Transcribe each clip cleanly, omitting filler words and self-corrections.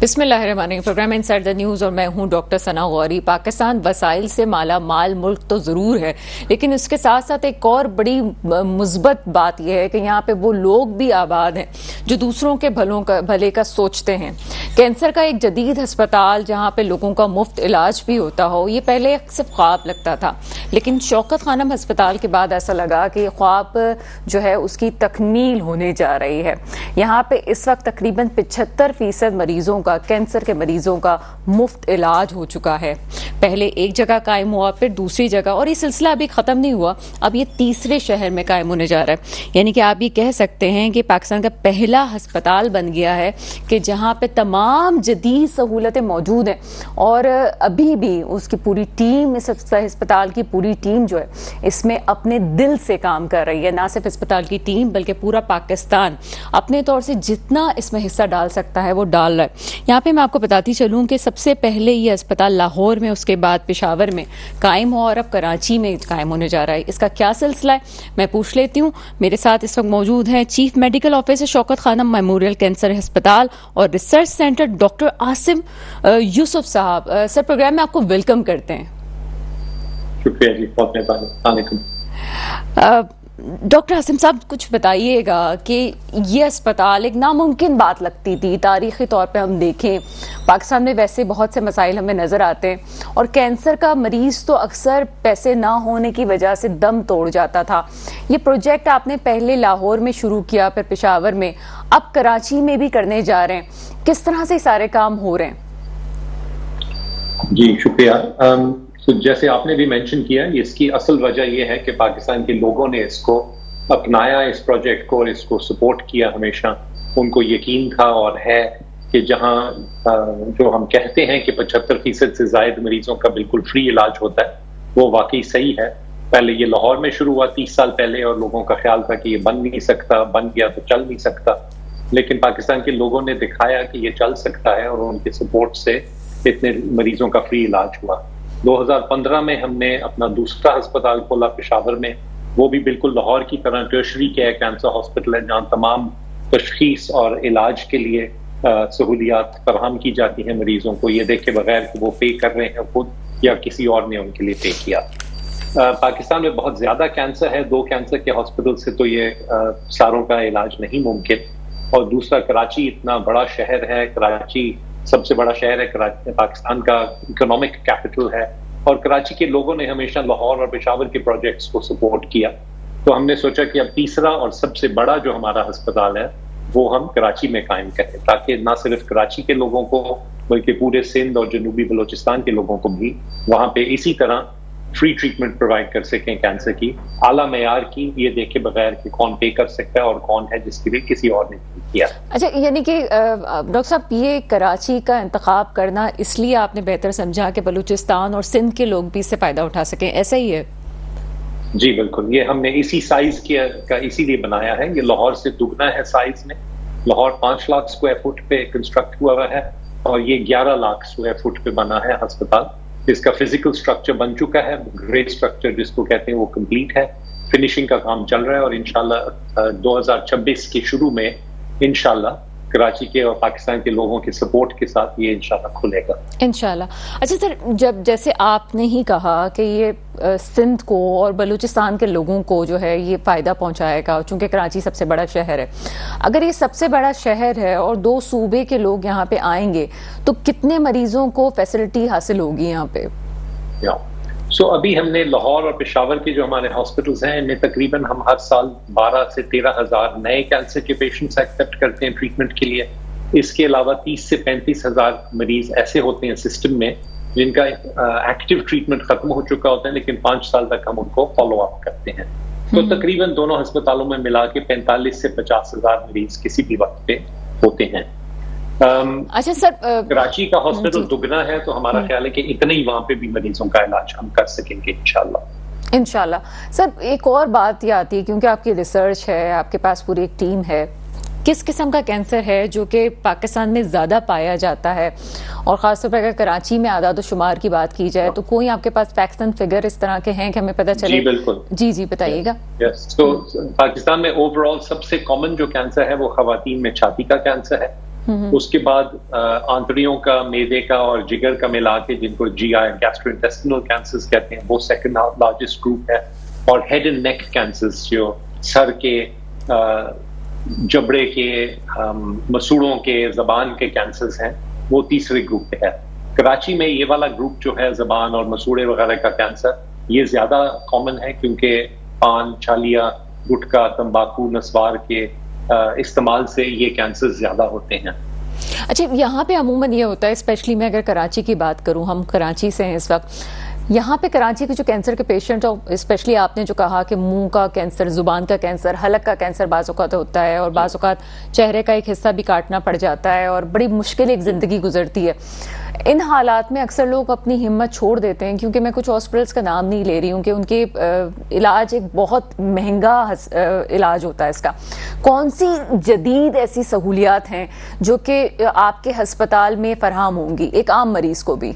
बिस्मिल्लाहिर्रहमानिर्रहीम। Programme inside the news और मैं हूं डॉक्टर सना गौरी। पाकिस्तान वसाइल से माला माल मुल्क तो ज़रूर है, लेकिन उसके साथ साथ एक और बड़ी मुस्बत बात यह है कि यहाँ पे वो लोग भी आबाद हैं जो दूसरों के भले का सोचते हैं। कैंसर का एक जदीद अस्पताल जहाँ पे लोगों का मुफ्त इलाज भी होता हो, ये पहले सिर्फ ख्वाब लगता था, लेकिन शौकत खानम अस्पताल के बाद ऐसा लगा कि ख्वाब जो है उसकी तकमील होने जा रही है। यहाँ पे इस वक्त तकरीबन 75% मरीजों का, कैंसर के मरीजों का मुफ्त इलाज हो चुका है। पहले एक जगह कायम हुआ, फिर दूसरी जगह, और ये सिलसिला अभी खत्म नहीं हुआ, अब ये तीसरे शहर में कायम होने जा रहा है। यानी कि आप ये कह सकते हैं कि पाकिस्तान का पहला अस्पताल बन गया है कि जहां पे तमाम जदीद सहूलतें मौजूद हैं और अभी भी उसकी पूरी टीम, इस अस्पताल की पूरी टीम जो है इसमें अपने दिल से काम कर रही है। ना सिर्फ अस्पताल की टीम बल्कि पूरा पाकिस्तान अपने तौर से जितना इसमें हिस्सा डाल सकता है वो डाल रहा है। यहाँ पे मैं आपको बताती चलूँ कि सबसे पहले ये अस्पताल लाहौर में, उसके बाद पेशावर में कायम हुआ और अब कराची में कायम होने जा रहा है। इसका क्या सिलसिला है मैं पूछ लेती हूँ। मेरे साथ इस वक्त मौजूद हैं chief medical officer Shaukat Khanum memorial cancer अस्पताल और research centre doctor Asim Yusuf साहब। सर, प्रोग्राम में आपको वेलकम करते हैं। शुक्रिया जी, बहुत मेहरबानी। डॉक्टर आसिम साहब, कुछ बताइएगा कि ये अस्पताल एक नामुमकिन बात लगती थी। तारीखी तौर पे हम देखें, पाकिस्तान में वैसे बहुत से मसाइल हमें नज़र आते हैं और कैंसर का मरीज तो अक्सर पैसे ना होने की वजह से दम तोड़ जाता था। ये प्रोजेक्ट आपने पहले लाहौर में शुरू किया, फिर पेशावर में, अब कराची में भी करने जा रहे हैं। किस तरह से सारे काम हो रहे हैं? जी शुक्रिया। तो जैसे आपने भी मेंशन किया, इसकी असल वजह यह है कि पाकिस्तान के लोगों ने इसको अपनाया, इस प्रोजेक्ट को, और इसको सपोर्ट किया हमेशा। उनको यकीन था और है कि जहां जो हम कहते हैं कि 75% से ज्यादा मरीजों का बिल्कुल फ्री इलाज होता है, वो वाकई सही है। पहले ये लाहौर में शुरू हुआ 30 साल पहले और लोगों का ख्याल था कि ये बन नहीं सकता, बन गया तो चल नहीं सकता, लेकिन पाकिस्तान के लोगों ने दिखाया कि ये चल सकता है और उनके सपोर्ट से इतने मरीजों का फ्री इलाज हुआ। 2015 में हमने अपना दूसरा अस्पताल खोला पेशावर में। वो भी बिल्कुल लाहौर की तरह टर्शरी केयर कैंसर हॉस्पिटल है, जहाँ तमाम तशखीस और इलाज के लिए सहूलियात फराहम की जाती हैं मरीजों को, ये देख के बगैर कि वो पे कर रहे हैं खुद या किसी और ने उनके लिए पे किया। पाकिस्तान में बहुत ज्यादा कैंसर है, 2 कैंसर के हॉस्पिटल से तो ये सारों का इलाज नहीं मुमकिन। और दूसरा, कराची इतना बड़ा शहर है, कराची सबसे बड़ा शहर है, पाकिस्तान का इकोनॉमिक कैपिटल है, और कराची के लोगों ने हमेशा लाहौर और पेशावर के प्रोजेक्ट्स को सपोर्ट किया। तो हमने सोचा कि अब तीसरा और सबसे बड़ा जो हमारा अस्पताल है वो हम कराची में कायम करें, ताकि ना सिर्फ कराची के लोगों को बल्कि पूरे सिंध और जनूबी बलोचिस्तान के लोगों को भी वहां पे इसी तरह फ्री ट्रीटमेट प्रोवाइड कर सकें कैंसर की, आला मेयार की, ये देखे बगैर कि कौन पे कर सकता है और कौन है जिसके लिए किसी और ने किया। अच्छा, यानी कि डॉक्टर साहब, ये कराची का इंतखाब करना इसलिए आपने बेहतर समझा कि बलूचिस्तान और सिंध के लोग भी इससे फायदा उठा सकें, ऐसा ही है? जी बिल्कुल, ये हमने इसी साइज का इसीलिए बनाया है। ये लाहौर से दुगना है साइज में। लाहौर 5 लाख स्क्वायर फुट पे कंस्ट्रक्ट हुआ है और ये 11 लाख स्क्वायर फुट पे बना है अस्पताल। इसका फिजिकल स्ट्रक्चर बन चुका है, ग्रेड स्ट्रक्चर जिसको कहते हैं वो कंप्लीट है, फिनिशिंग का काम चल रहा है और इंशाल्लाह 2026 के शुरू में इंशाल्लाह कराची के और पाकिस्तान के लोगों के सपोर्ट के साथ ये इंशाल्लाह खुलेगा इंशाल्लाह। अच्छा सर, जब जैसे आपने ही कहा कि ये सिंध को और बलूचिस्तान के लोगों को जो है ये फ़ायदा पहुंचाएगा, चूंकि कराची सबसे बड़ा शहर है, अगर ये सबसे बड़ा शहर है और 2 सूबे के लोग यहाँ पे आएंगे तो कितने मरीजों को फैसिलिटी हासिल होगी यहाँ पे? अभी हमने लाहौर और पेशावर के जो हमारे हॉस्पिटल्स हैं, इनमें तकरीबन हम हर साल 12 से 13 हज़ार नए कैंसर के पेशेंट्स एक्सेप्ट करते हैं ट्रीटमेंट के लिए। इसके अलावा 30 से 35 हज़ार मरीज ऐसे होते हैं सिस्टम में जिनका एक्टिव ट्रीटमेंट खत्म हो चुका होता है, लेकिन 5 साल तक हम उनको फॉलो अप करते हैं। तो तकरीबन दोनों अस्पतालों में मिला के 45 से 50 हज़ार मरीज किसी भी वक्त पे होते हैं। अच्छा सर, कराची का हॉस्पिटल दुगना है तो हमारा ख्याल है कि इतने ही वहां पे भी मरीजों का इलाज हम कर सकेंगे इंशाल्लाह। सर, एक और बात ये आती है, क्योंकि आपकी रिसर्च है, आपके पास पूरी एक टीम है, किस किस्म का कैंसर है जो कि पाकिस्तान में ज्यादा पाया जाता है, और खासतौर पर अगर कराची में आदाद शुमार की बात की जाए तो कोई आपके पास फैक्ट्स एंड फिगर इस तरह के हैं कि हमें पता चले? जी बिल्कुल। जी बताइएगा। तो पाकिस्तान में ओवरऑल सबसे कॉमन जो कैंसर है वो खवातीन में छाती का कैंसर है। उसके बाद आंतड़ियों का, मेदे का और जिगर का मिला के, जिनको जीआई गैस्ट्रोइंटेस्टिनल कैंसर्स कहते हैं, वो सेकंड लार्जेस्ट ग्रुप है। और हेड एंड नेक कैंसर्स, जो सर के, जबड़े के, मसूड़ों के, जबान के कैंसर्स हैं, वो तीसरे ग्रुप पे है। कराची में ये वाला ग्रुप जो है, जबान और मसूड़े वगैरह का कैंसर, ये ज्यादा कॉमन है क्योंकि पान, छालिया, गुटखा, तंबाकू, नस्वार के इस्तेमाल से ये कैंसर ज्यादा होते हैं। अच्छा, यहाँ पे अमूमन ये होता है, स्पेशली मैं अगर कराची की बात करूँ, हम कराची से हैं इस वक्त, यहाँ पे कराची के जो कैंसर के पेशेंट, और स्पेशली आपने जो कहा कि मुंह का कैंसर, जुबान का कैंसर, हलक का कैंसर बाज़ औक़ात होता है, और बाज़ औक़ात चेहरे का एक हिस्सा भी काटना पड़ जाता है और बड़ी मुश्किल एक ज़िंदगी गुजरती है। इन हालात में अक्सर लोग अपनी हिम्मत छोड़ देते हैं, क्योंकि मैं कुछ हॉस्पिटल्स का नाम नहीं ले रही हूँ कि उनके इलाज एक बहुत महंगा इलाज होता है इसका। कौन सी जदीद ऐसी सहूलियात हैं जो कि आपके हस्पताल में फराहम होंगी एक आम मरीज को भी?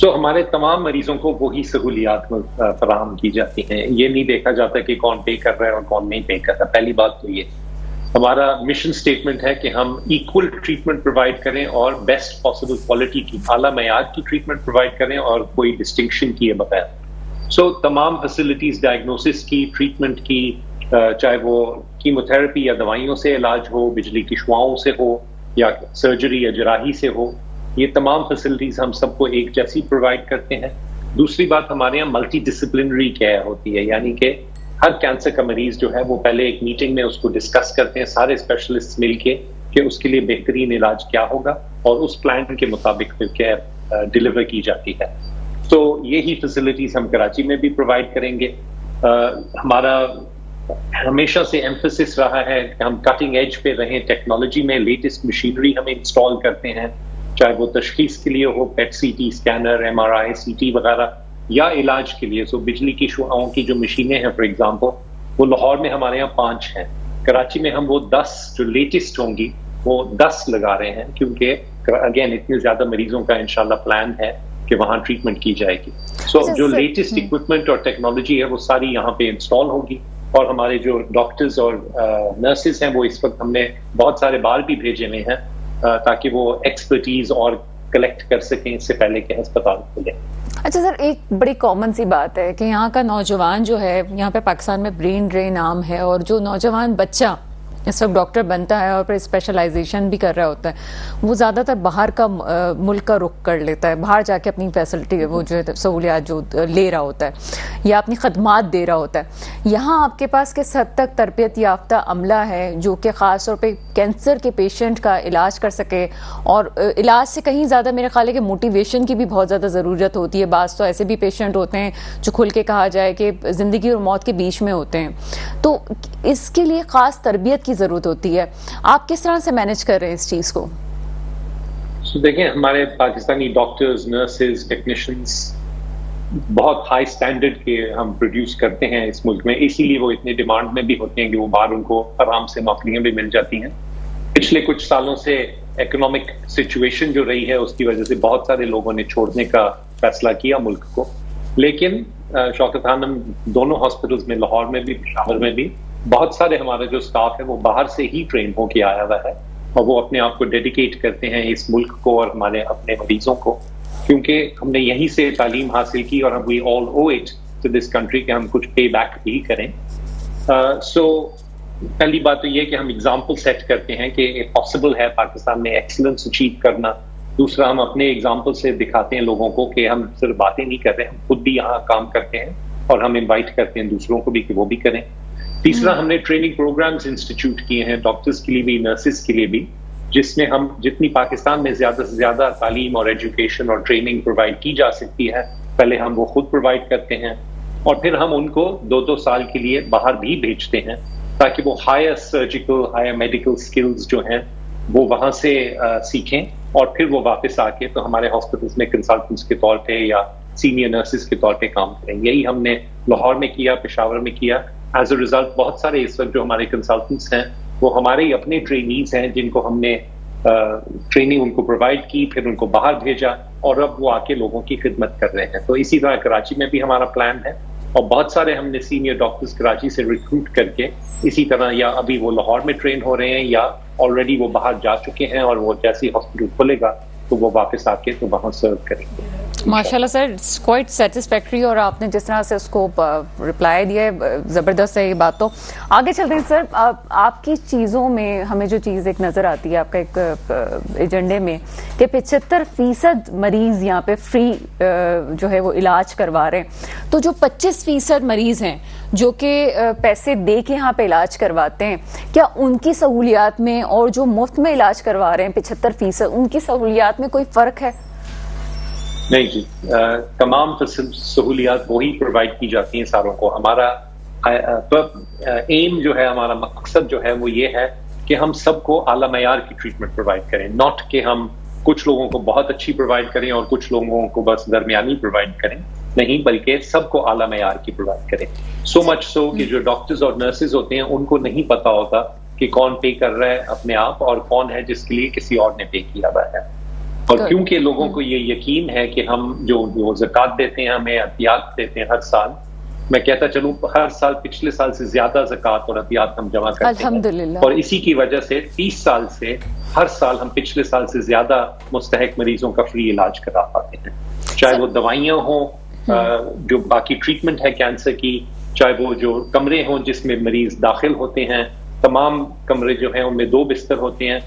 हमारे तमाम मरीजों को वही सहूलियात फराहम की जाती हैं। ये नहीं देखा जाता कि कौन पे कर रहा है और कौन नहीं पे कर रहा। पहली बात तो ये, हमारा मिशन स्टेटमेंट है कि हम इक्वल ट्रीटमेंट प्रोवाइड करें और बेस्ट पॉसिबल क्वालिटी की, आला मयार की ट्रीटमेंट प्रोवाइड करें और कोई डिस्टिंक्शन किए बगैर। तमाम फैसिलिटीज, डायग्नोसिस की, ट्रीटमेंट की, चाहे वो कीमोथेरेपी या दवाइयों से इलाज हो, बिजली की शुआओं से हो, या सर्जरी या जराही से हो, ये तमाम फैसिलिटीज हम सबको एक जैसी प्रोवाइड करते हैं। दूसरी बात, हमारे यहाँ मल्टी डिसिप्लिनरी केयर होती है, यानी कि हर कैंसर का मरीज जो है वो पहले एक मीटिंग में उसको डिस्कस करते हैं सारे स्पेशलिस्ट मिलके कि उसके लिए बेहतरीन इलाज क्या होगा, और उस प्लान के मुताबिक फिर केयर डिलीवर की जाती है। तो यही फैसिलिटीज हम कराची में भी प्रोवाइड करेंगे। हमारा हमेशा से एम्फेसिस रहा है कि हम कटिंग एज पे रहें, टेक्नोलॉजी में लेटेस्ट मशीनरी हम इंस्टॉल करते हैं, चाहे वो तशखीस के लिए हो, पेट सीटी स्कैनर, MRI, CT वगैरह, या इलाज के लिए। बिजली की शुआओं की जो मशीनें हैं फॉर एग्जांपल, वो लाहौर में हमारे यहाँ 5 हैं। कराची में हम वो 10 जो लेटेस्ट होंगी वो 10 लगा रहे हैं, क्योंकि अगेन इतने ज्यादा मरीजों का इंशाल्लाह प्लान है कि वहाँ ट्रीटमेंट की जाएगी। जो लेटेस्ट इक्विपमेंट और टेक्नोलॉजी है वो सारी यहाँ पे इंस्टॉल होगी। और हमारे जो डॉक्टर्स और नर्सेज हैं, वो इस वक्त हमने बहुत सारे बार भी भेजे हुए हैं ताकि वो एक्सपर्टीज और कलेक्ट कर सकें इससे पहले कि अस्पताल खुले। अच्छा सर, एक बड़ी कॉमन सी बात है कि यहाँ का नौजवान जो है, यहाँ पे पाकिस्तान में ब्रेन ड्रेन आम है, और जो नौजवान बच्चा इस वक्त डॉक्टर बनता है और फिर स्पेशलाइजेशन भी कर रहा होता है, वो ज़्यादातर बाहर का मुल्क का रुख कर लेता है, बाहर जाके अपनी फैसिलिटी, वो जो है सहूलियात जो ले रहा होता है या अपनी खदमात दे रहा होता है। यहाँ आपके पास किस हद तक तरबियत याफ्ता अमला है जो कि ख़ास तौर पे कैंसर के पेशेंट का इलाज कर सके? और इलाज से कहीं ज़्यादा मेरा ख्याल है कि मोटिवेशन की भी बहुत ज़्यादा ज़रूरत होती है। बाज़ तो ऐसे भी पेशेंट होते हैं जो खुल के कहा जाए कि ज़िंदगी और मौत के बीच में होते हैं, तो इसके लिए ख़ास तरबियत की ज़रूरत होती है। आप किस तरह से मैनेज कर रहे हैं इस चीज़ को? देखिए, हमारे पाकिस्तानी डॉक्टर्स, नर्सेज, टेक्नीशियंस बहुत हाई स्टैंडर्ड के हम प्रोड्यूस करते हैं इस मुल्क में, इसीलिए वो इतने डिमांड में भी होते हैं कि वो बाहर उनको आराम से नौकरियां भी मिल जाती हैं। पिछले कुछ सालों से इकोनॉमिक सिचुएशन जो रही है उसकी वजह से बहुत सारे लोगों ने छोड़ने का फैसला किया मुल्क को, लेकिन शौकत खानम दोनों हॉस्पिटल्स में, लाहौर में भी, पेशावर में भी, बहुत सारे हमारा जो स्टाफ है वो बाहर से ही ट्रेन होके आया हुआ है, और वो अपने आप को डेडिकेट करते हैं इस मुल्क को और हमारे अपने मरीजों को, क्योंकि हमने यहीं से तालीम हासिल की और we all owe it to this country कि हम कुछ पे बैक भी करें। पहली बात तो ये कि हम एग्जाम्पल सेट करते हैं कि पॉसिबल है पाकिस्तान में एक्सीलेंस अचीव करना। दूसरा, हम अपने एग्जाम्पल से दिखाते हैं लोगों को कि हम सिर्फ बातें नहीं कर रहे, हम खुद भी यहाँ काम करते हैं, और हम इन्वाइट करते हैं दूसरों को भी कि वो भी करें। तीसरा, हमने ट्रेनिंग प्रोग्राम्स इंस्टीट्यूट किए हैं डॉक्टर्स के लिए भी, नर्सेज के लिए भी, जिसमें हम जितनी पाकिस्तान में ज्यादा से ज्यादा तालीम और एजुकेशन और ट्रेनिंग प्रोवाइड की जा सकती है, पहले हम वो खुद प्रोवाइड करते हैं, और फिर हम उनको 2-2 साल के लिए बाहर भी भेजते हैं ताकि वो higher surgical, higher medical skills जो हैं वो वहां से सीखें, और फिर वो वापस आके तो हमारे हॉस्पिटल्स में कंसल्टेंट्स के तौर पे या सीनियर नर्सेज के तौर पे काम करें। यही हमने लाहौर में किया, पेशावर में किया। एज अ रिजल्ट बहुत सारे इस वक्त जो हमारे कंसल्टेंट्स हैं वो हमारे ही अपने ट्रेनीज हैं, जिनको हमने ट्रेनिंग उनको प्रोवाइड की, फिर उनको बाहर भेजा, और अब वो आके लोगों की खिदमत कर रहे हैं। तो इसी तरह कराची में भी हमारा प्लान है, और बहुत सारे हमने सीनियर डॉक्टर्स कराची से रिक्रूट करके इसी तरह, या अभी वो लाहौर में ट्रेन हो रहे हैं या ऑलरेडी वो बाहर जा चुके हैं और वो जैसे ही हॉस्पिटल खुलेगा तो वो वापस आके तो वहाँ सर्व करेंगे। माशाल्लाह सर, इट्स क्वाइट सेटिस्फैक्ट्री और आपने जिस तरह से उसको रिप्लाई दिया है ज़बरदस्त है ये बात। तो आगे चलते हैं सर, आपकी चीज़ों में हमें जो चीज़ एक नज़र आती है आपका एक एजेंडे में कि 75% मरीज़ यहाँ पे फ्री जो है वो इलाज करवा रहे हैं, तो जो 25% मरीज़ हैं जो कि पैसे दे के यहाँ पे इलाज करवाते हैं, क्या उनकी सहूलियात में और जो मुफ्त में इलाज करवा रहे हैं 75% उनकी सहूलियात में कोई फ़र्क है? नहीं जी, तमाम सहूलियात वही प्रोवाइड की जाती हैं सारों को। हमारा एम जो है, हमारा मकसद जो है वो ये है कि हम सबको आला मयार की ट्रीटमेंट प्रोवाइड करें, नॉट कि हम कुछ लोगों को बहुत अच्छी प्रोवाइड करें और कुछ लोगों को बस दरमियानी प्रोवाइड करें, नहीं, बल्कि सबको आला मयार की प्रोवाइड करें। सो मच सो कि जो डॉक्टर्स और नर्सेज होते हैं उनको नहीं पता होता कि कौन पे कर रहा है अपने आप और कौन है जिसके लिए किसी और ने पे किया हुआ है। और क्योंकि लोगों को ये यकीन है कि हम जो ज़कात देते हैं, हमें अतियात देते हैं हर साल, मैं कहता चलूं हर साल पिछले साल से ज्यादा ज़कात और अतियात हम जमा करते हैं अल्हम्दुलिल्लाह। और इसी की वजह से 30 साल से हर साल हम पिछले साल से ज्यादा मुस्तहक मरीजों का फ्री इलाज करा पाते हैं, चाहे वो दवाइयां हो, जो बाकी ट्रीटमेंट है कैंसर की, चाहे वो जो कमरे हों जिसमें मरीज दाखिल होते हैं, तमाम कमरे जो हैं उनमें 2 बिस्तर होते हैं,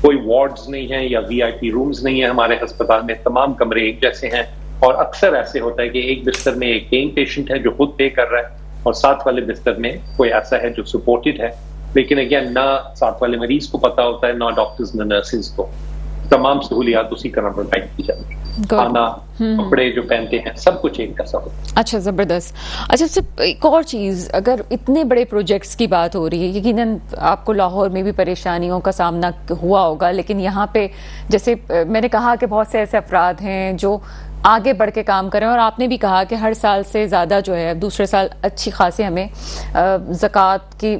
कोई वार्ड्स नहीं है या वीआईपी रूम्स नहीं है हमारे अस्पताल में, तमाम कमरे एक जैसे हैं। और अक्सर ऐसे होता है कि एक बिस्तर में एक पेइंग पेशेंट है जो खुद पे कर रहा है और साथ वाले बिस्तर में कोई ऐसा है जो सपोर्टेड है, लेकिन अगेन ना साथ वाले मरीज को पता होता है, ना डॉक्टर्स ना नर्सेज को। तमाम सहूलियात उसी तरह प्रोवाइड की जाती है, खाना, कपड़े जो पहनते हैं, सब कुछ एक जैसा होता है। अच्छा, ज़बरदस्त। अच्छा, सिर्फ एक और चीज़, अगर इतने बड़े प्रोजेक्ट्स की बात हो रही है, यकीनन आपको लाहौर में भी परेशानियों का सामना हुआ होगा, लेकिन यहाँ पे जैसे मैंने कहा कि बहुत से ऐसे अफराद हैं जो आगे बढ़ के काम करें और आपने भी कहा कि हर साल से ज़्यादा जो है दूसरे साल अच्छी खासी हमें ज़कात की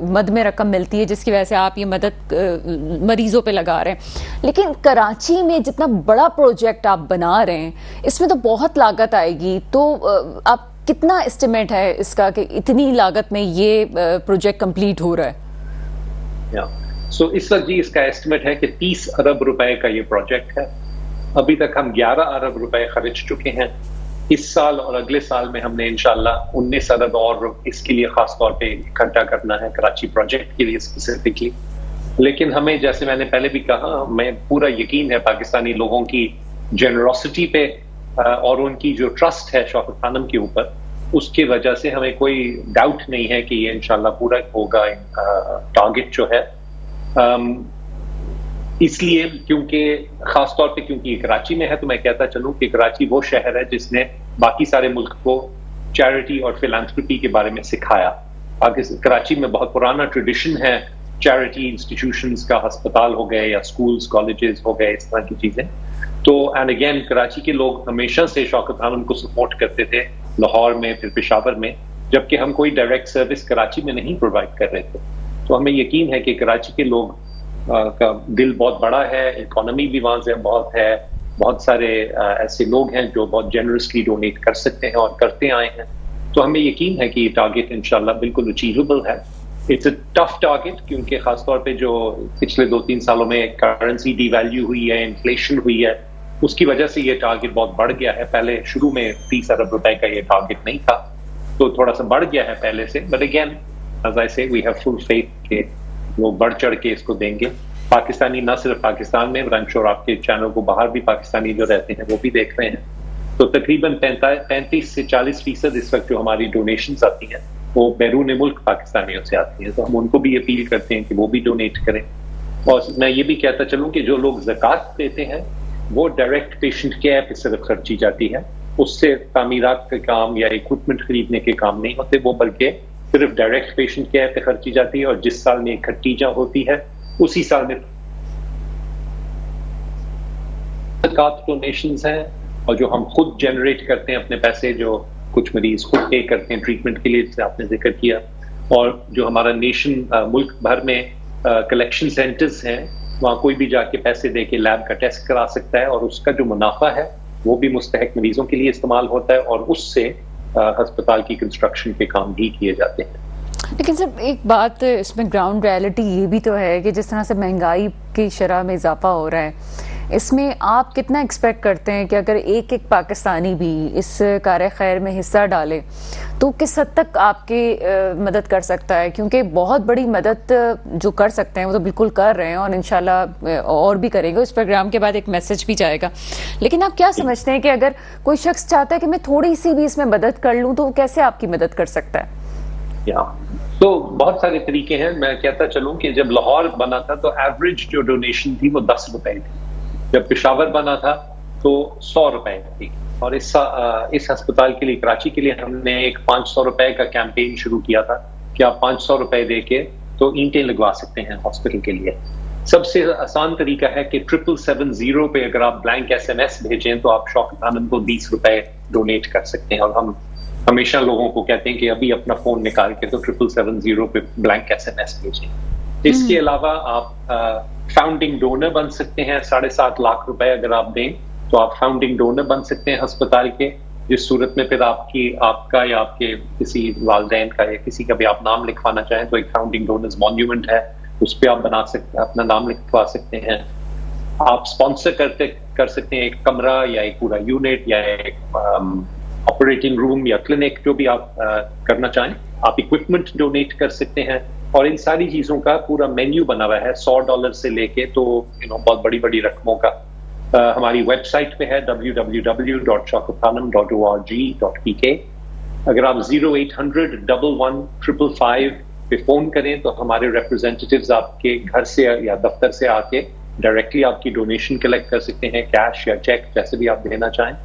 मद में रकम मिलती है जिसकी वजह से आप ये मदद मरीज़ों पे लगा रहे हैं। लेकिन कराची में जितना बड़ा प्रोजेक्ट आप बना रहे हैं इसमें तो बहुत लागत आएगी, तो आप कितना एस्टिमेट है इसका कि इतनी लागत में ये प्रोजेक्ट कंप्लीट हो रहा है? सो इस वक्त जी इसका एस्टिमेट है कि 30 अरब रुपए का ये प्रोजेक्ट है। अभी तक हम 11 अरब रुपए खर्च चुके हैं। इस साल और अगले साल में हमने इंशाल्लाह 19 अरब और इसके लिए खास तौर पे इकट्ठा करना है, कराची प्रोजेक्ट के लिए स्पेसिफिकली। लेकिन हमें, जैसे मैंने पहले भी कहा, मैं पूरा यकीन है पाकिस्तानी लोगों की जेनरोसिटी पे और उनकी जो ट्रस्ट है शौकत खानम के ऊपर, उसकी वजह से हमें कोई डाउट नहीं है कि ये इंशाल्लाह पूरा होगा टारगेट जो है। इसलिए क्योंकि खासतौर पे क्योंकि ये कराची में है, तो मैं कहता चलूं कि कराची वो शहर है जिसने बाकी सारे मुल्क को चैरिटी और फिलैंथ्रोपी के बारे में सिखाया। कराची में बहुत पुराना ट्रेडिशन है चैरिटी इंस्टीट्यूशंस का, अस्पताल हो गए या स्कूल्स कॉलेजेस हो गए, इस तरह की चीजें। तो एंड अगेन कराची के लोग हमेशा से शौकत खानम को सपोर्ट करते थे, लाहौर में, फिर पेशावर में, जबकि हम कोई डायरेक्ट सर्विस कराची में नहीं प्रोवाइड कर रहे थे। तो हमें यकीन है कि कराची के लोग का दिल बहुत बड़ा है, इकोनॉमी भी वहां से बहुत है, बहुत सारे ऐसे लोग हैं जो बहुत जेनरसली डोनेट कर सकते हैं और करते आए हैं। तो हमें यकीन है कि ये टारगेट इंशाल्लाह बिल्कुल अचीवेबल है। इट्स अ टफ टारगेट क्योंकि खासतौर पे जो पिछले 2-3 सालों में करेंसी डिवैल्यू हुई है, इन्फ्लेशन हुई है, उसकी वजह से ये टारगेट बहुत बढ़ गया है। पहले शुरू में 30 अरब रुपए का ये टारगेट नहीं था, तो थोड़ा सा बढ़ गया है पहले से, बट अगेन एज आई से वी हैव फुल फेथ के वो बढ़ चढ़ के इसको देंगे। पाकिस्तानी, ना सिर्फ पाकिस्तान में, आई एम श्योर आपके चैनल को बाहर भी पाकिस्तानी जो रहते हैं वो भी देख रहे हैं। तो तकरीबन 35 से 40% इस वक्त जो हमारी डोनेशंस आती हैं वो बैरून मुल्क पाकिस्तानियों से आती हैं, तो हम उनको भी अपील करते हैं कि वो भी डोनेट करें। और मैं ये भी कहता चलूं कि जो लोग ज़कात देते हैं वो डायरेक्ट पेशेंट केयर पे सिर्फ खर्ची जाती है, उससे तामीरात के काम या इक्विपमेंट खरीदने के काम नहीं होते, वो बल्कि सिर्फ डायरेक्ट पेशेंट केयर पे खर्ची जाती है। और जिस साल में इकट्ठा होती है उसी साल में ज़कात डोनेशंस हैं, और जो हम खुद जनरेट करते हैं अपने पैसे, जो कुछ मरीज खुद पे करते हैं ट्रीटमेंट के लिए, जिसे आपने जिक्र किया। और जो हमारा नेशन मुल्क भर में कलेक्शन सेंटर्स हैं, वहाँ कोई भी जाके पैसे दे के लैब का टेस्ट करा सकता है और उसका जो मुनाफा है वो भी मुस्तहक मरीजों के लिए इस्तेमाल होता है और उससे अस्पताल की कंस्ट्रक्शन के काम भी किए जाते हैं। लेकिन सर एक बात इसमें ग्राउंड रियलिटी ये भी तो है कि जिस तरह से महंगाई की शरह में इजाफा हो रहा है, इसमें आप कितना एक्सपेक्ट करते हैं कि अगर एक एक पाकिस्तानी भी इस कार्य खैर में हिस्सा डाले तो किस हद तक आपकी मदद कर सकता है? क्योंकि बहुत बड़ी मदद जो कर सकते हैं वो तो बिल्कुल कर रहे हैं और इंशाल्लाह और भी करेंगे। इस प्रोग्राम के बाद एक मैसेज भी जाएगा, लेकिन आप क्या समझते हैं कि अगर कोई शख्स चाहता है कि मैं थोड़ी सी भी इसमें मदद कर लूँ तो कैसे आपकी मदद कर सकता है? तो बहुत सारे तरीके हैं। मैं कहता चलूं कि जब लाहौर बना था तो एवरेज जो डोनेशन थी वो 10 रुपए थी। जब पेशावर बना था तो 100 रुपए थी। और इस अस्पताल के लिए, कराची के लिए, हमने एक 500 रुपए का कैंपेन शुरू किया था कि आप 500 रुपए देके तो ईंटें लगवा सकते हैं हॉस्पिटल के लिए। सबसे आसान तरीका है कि 7770 पे अगर आप ब्लैंक SMS भेजें तो आप शौकत खानम को 20 रुपए डोनेट कर सकते हैं। और हम हमेशा लोगों को कहते हैं कि अभी अपना फोन निकाल के तो 7770 पे ब्लैंक SMS भेजें। इसके अलावा आप फाउंडिंग डोनर बन सकते हैं। 7.5 लाख रुपए अगर आप दें तो आप फाउंडिंग डोनर बन सकते हैं अस्पताल के, जिस सूरत में फिर आपका या आपके किसी वालदैन का या किसी का भी आप नाम लिखवाना चाहें तो एक फाउंडिंग डोनर्स मॉन्यूमेंट है, उस पर आप बना सकते हैं, अपना नाम लिखवा सकते हैं। आप स्पॉन्सर कर सकते हैं एक कमरा या एक पूरा यूनिट या एक ऑपरेटिंग रूम या क्लिनिक, जो भी आप करना चाहें। आप इक्विपमेंट डोनेट कर सकते हैं। और इन सारी चीजों का पूरा मेन्यू बना हुआ है, $100 से लेके तो बहुत बड़ी बड़ी रकमों का। हमारी वेबसाइट पे है www.shaukathanam.org.pk। अगर आप 0800-11-555 पे फोन करें तो हमारे रिप्रेजेंटेटिव्स आपके घर से या दफ्तर से आके डायरेक्टली आपकी डोनेशन कलेक्ट कर सकते हैं, कैश या चेक, जैसे भी आप देना चाहें,